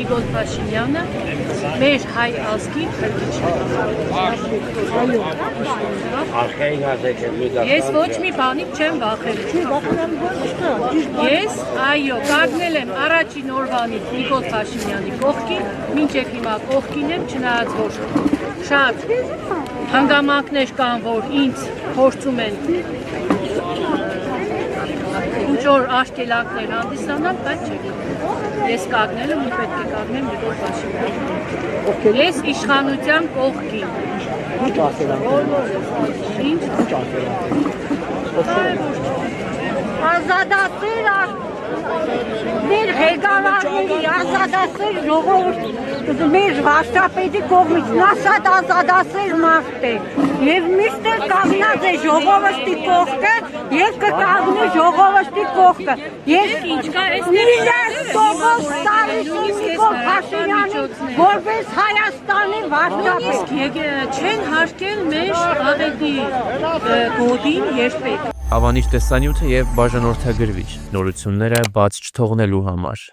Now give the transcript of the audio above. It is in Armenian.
Նիկոլ Փաշինյանը մեր հայ ազգի քրտիչն է։ Արխային ասեք եմ Ես ոչ մի բանից չեմ վախենում։ Ես, այո, կանգնել եմ առաջին օրվանից Նիկոլ Փաշինյանի կողքին, մինչև հիմա կողքին եմ, չնայած որ շատ հանգամանքներ կան, որ ինձ փորձում են ինչ-որ աշկելանքներ հանդիսանալ, բայց չէ։ Ես կանգնել եմ ու պետք է կանգնեմ Նիկոլ Փաշինյանի։ Ես իշխանության կողքին։ Ինչ ազատացիր մեր ղեկավարների, ազատացիր ժողովուրդ մեր վարչապետի կողմից, նա շատ ազատացիր մարդ է և միշտ էլ կանգնած է ժողովրդի կողքը և կկանգնի ժողովրդի կողքը ես միլիարդ տոկոս տալիս Նիկոլ Փաշինյանին որպես Հայաստանի վարչապետ չեն հարկել մեր աղետի գոտին երբեք Հավանիչ տեսանյութը և բաժանորդագրվիչ նորությունները բաց չթողնելու համար